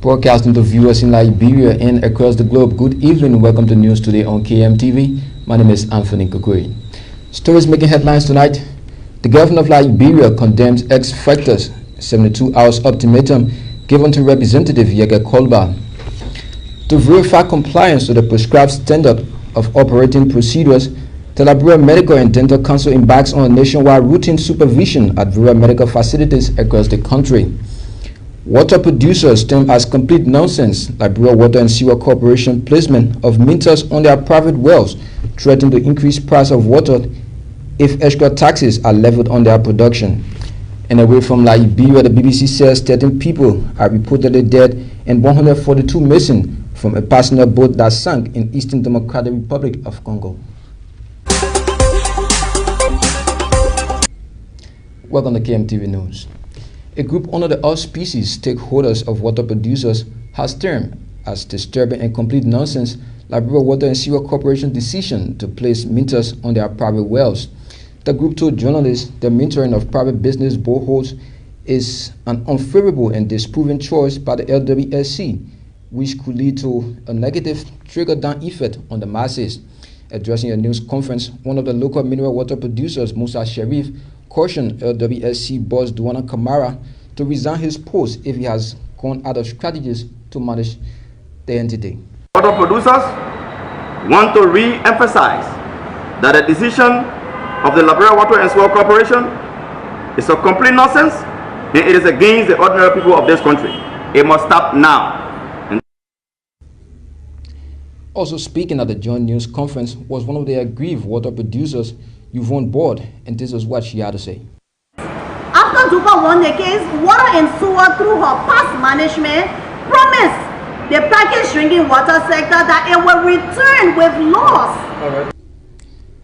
Broadcasting to viewers in Liberia and across the globe, good evening and welcome to News Today on KMTV. My name is Anthony Kokori. Stories making headlines tonight. The governor of Liberia condemns X-Factor's 72 hours ultimatum given to Representative Yege Kolba. To verify compliance to the prescribed standard of operating procedures, the Liberia Medical and Dental Council embarks on a nationwide routine supervision at various medical facilities across the country. Water producers term as complete nonsense Liberia Water and Sewer Corporation placement of meters on their private wells threaten to increase price of water if extra taxes are levied on their production. And away from Liberia, the BBC says 13 people are reportedly dead and 142 missing from a passenger boat that sank in Eastern Democratic Republic of Congo. Welcome to KMTV News. A group under the auspices stakeholders of water producers has termed as disturbing and complete nonsense Liberia Water and Sewer Corporation decision to place meters on their private wells. The group told journalists the metering of private business boreholes is an unfavorable and disproving choice by the LWSC, which could lead to a negative trickle-down effect on the masses. Addressing a news conference, one of the local mineral water producers, Musa Sharif, cautioned LWSC boss Duana Kamara to resign his post if he has gone out of strategies to manage the entity. Water producers want to re-emphasize that the decision of the Liberia Water and Sewer Corporation is a complete nonsense and it is against the ordinary people of this country. It must stop now. Also speaking at the joint news conference was one of the aggrieved water producers, Yvonne Board, and this is what she had to say. After Dupa won the case, Water and Sewer, through her past management, promised the packaged drinking water sector that it will return with loss. All right.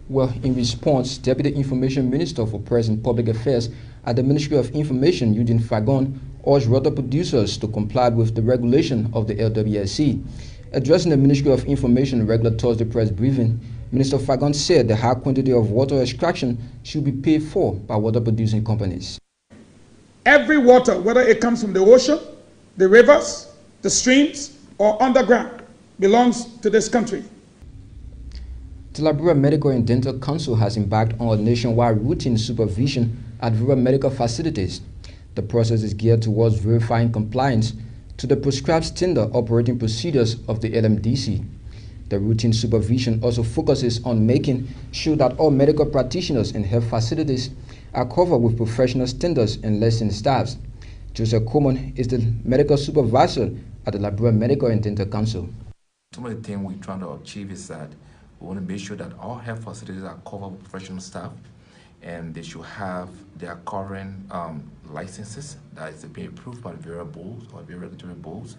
Well, in response, Deputy Information Minister for Press and Public Affairs at the Ministry of Information, Eugene Fagon, urged water producers to comply with the regulation of the LWSC. Addressing the Ministry of Information regular Thursday press briefing, Minister Fagon said the high quantity of water extraction should be paid for by water producing companies. Every water, whether it comes from the ocean, the rivers, the streams, or underground, belongs to this country. The Liberia Medical and Dental Council has embarked on a nationwide routine supervision at various medical facilities. The process is geared towards verifying compliance to the prescribed standard operating procedures of the LMDC. The routine supervision also focuses on making sure that all medical practitioners and health facilities are covered with professional standards and licensed staffs. Joseph Coleman is the medical supervisor at the Liberia Medical and Dental Council. Some of the things we're trying to achieve is that we want to make sure that all health facilities are covered with professional staff, and they should have their current licenses that is being approved by the various boards or various regulatory boards.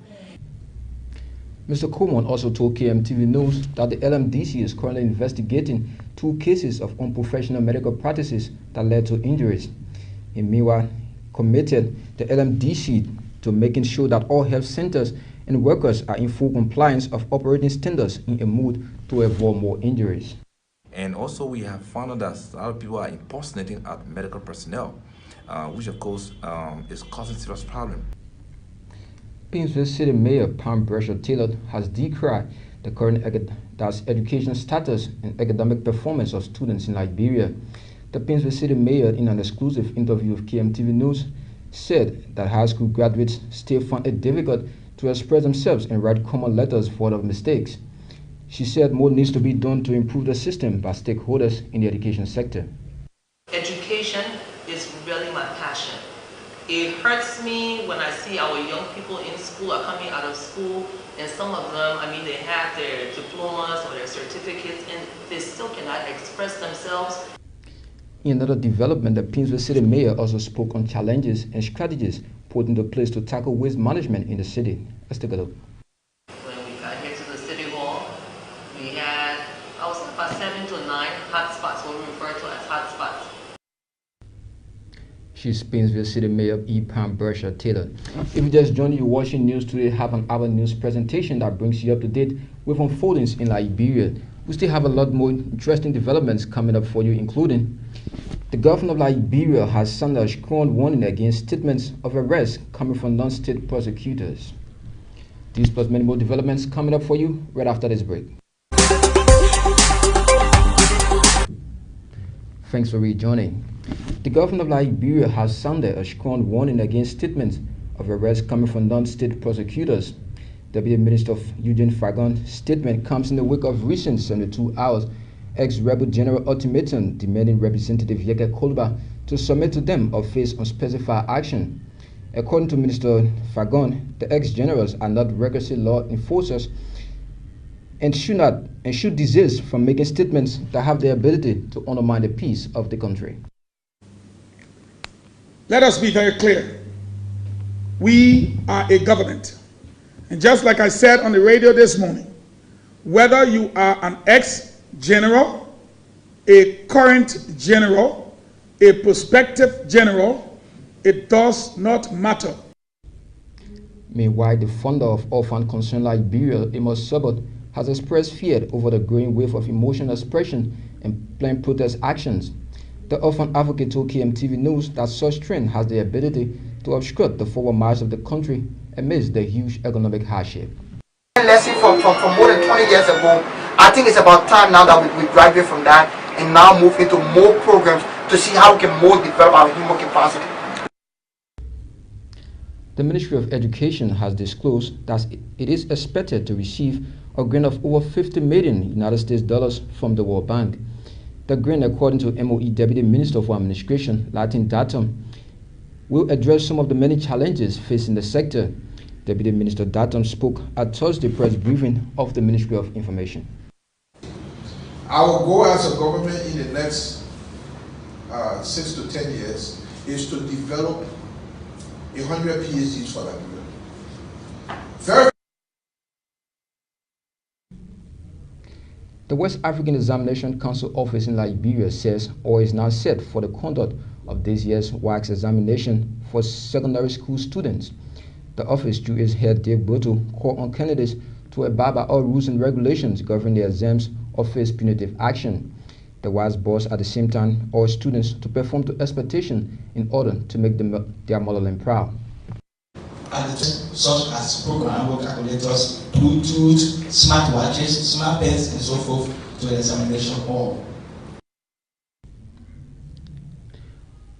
Mr. Coleman also told KMTV News that the LMDC is currently investigating 2 cases of unprofessional medical practices that led to injuries. He meanwhile committed the LMDC to making sure that all health centers and workers are in full compliance of operating standards in a mood to avoid more injuries. And also we have found out that a lot of people are impersonating our medical personnel, which of course is causing serious problems. Painesville City Mayor Pam Brescia Taylor has decried the current education status and academic performance of students in Liberia. The Painesville City Mayor, in an exclusive interview with KMTV News, said that high school graduates still find it difficult to express themselves and write common letters full of mistakes. She said more needs to be done to improve the system by stakeholders in the education sector. Education is really my passion. It hurts me when I see our young people in school are coming out of school, and some of them, they have their diplomas or their certificates and they still cannot express themselves. In another development, the Painesville City Mayor also spoke on challenges and strategies put into place to tackle waste management in the city. Let's take a look. When we got here to the City Hall, we had, I would say about 7 to 9 hotspots, what we refer to as hotspots. She's Painesville City Mayor Pam Brescia Taylor. If you just joined, you're watching News Today, have an hour news presentation that brings you up to date with unfoldings in Liberia. We still have a lot more interesting developments coming up for you, including the governor of Liberia has sounded a strong warning against statements of arrest coming from non-state prosecutors. These plus many more developments coming up for you right after this break. Thanks for rejoining. The government of Liberia has sounded a strong warning against statements of arrest coming from non-state prosecutors. Deputy Minister of Eugene Fagon's statement comes in the wake of recent 72 hours ex-rebel general ultimatum demanding Representative Yeke Kolba to submit to them or face unspecified action. According to Minister Fagon, the ex-generals are not requisite law enforcers and should desist from making statements that have the ability to undermine the peace of the country. Let us be very clear. We are a government. And just like I said on the radio this morning, whether you are an ex-general, a current general, a prospective general, it does not matter. Meanwhile, the founder of Orphan Concern Liberia, Amos Sobot, has expressed fear over the growing wave of emotional expression and planned protest actions. The orphan advocate told KMTV News that such trend has the ability to obstruct the forward march of the country amidst the huge economic hardship. Lesson from more than 20 years ago, I think it's about time now that we graduate from that and now move into more programs to see how we can more develop our human capacity. The Ministry of Education has disclosed that it is expected to receive a grant of over $50 million United States dollars from the World Bank. The grant, according to MOE Deputy Minister for Administration, Latin Datum, will address some of the many challenges facing the sector. Deputy Minister Datum spoke at Thursday press briefing of the Ministry of Information. Our goal as a government in the next 6 to 10 years is to develop 100 PhDs for Liberia. The West African Examination Council office in Liberia says all is now set for the conduct of this year's WAEC examination for secondary school students. The office, through its head Dave Boto, called on candidates to abide by all rules and regulations governing their exams or face punitive action. The WAEC boss at the same time urged students to perform to expectation in order to make their motherland proud. Such as programmable calculators, Bluetooth, smartwatches, smart pens, and so forth to the examination hall.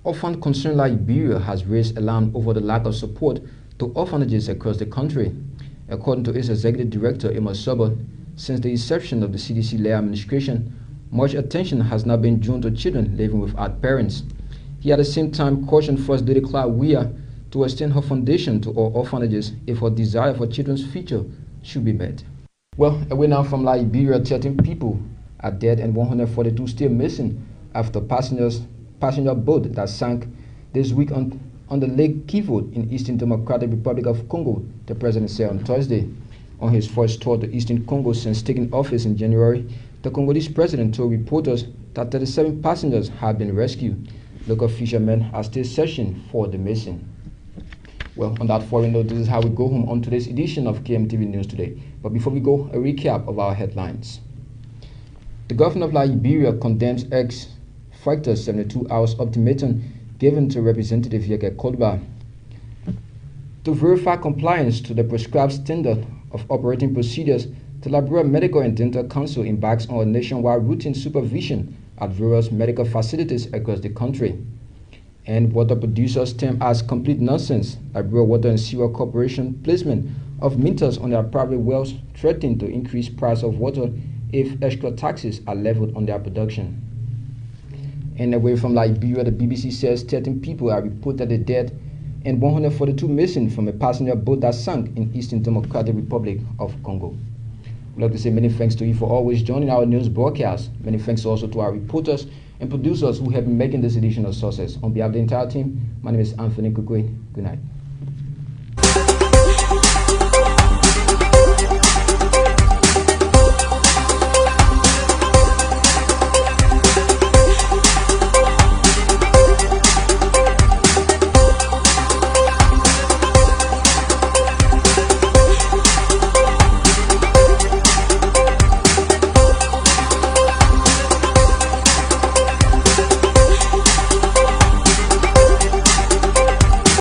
Orphan Concern Liberia has raised alarm over the lack of support to orphanages across the country. According to its executive director, Amos Sobot, since the inception of the CDC-led administration, much attention has now been drawn to children living without parents. He at the same time cautioned First Lady Clark Weah to extend her foundation to all orphanages if her desire for children's future should be met. Well, away now from Liberia, 13 people are dead and 142 still missing after passenger boat that sank this week on the Lake Kivu in Eastern Democratic Republic of Congo, the president said on Thursday. On his first tour to Eastern Congo since taking office in January, the Congolese president told reporters that 37 passengers have been rescued. Local fishermen are still searching for the missing. Well, on that foreign note, this is how we go home on today's edition of KMTV News Today. But before we go, a recap of our headlines. The governor of Liberia condemns ex-fighter's 72 hours ultimatum given to Representative Yeke Kolba. To verify compliance to the prescribed standard of operating procedures, the Liberia Medical and Dental Council embarks on a nationwide routine supervision at various medical facilities across the country. And water producers term as complete nonsense Liberia Water and Sewer Corporation placement of meters on their private wells threatening to increase price of water if extra taxes are leveled on their production. And away from Liberia, the BBC says 13 people are reported dead and 142 missing from a passenger boat that sank in Eastern Democratic Republic of Congo. We'd like to say many thanks to you for always joining our news broadcast. Many thanks also to our reporters and producers who have been making this edition a success. On behalf of the entire team, my name is Anthony Kukwe. Good night.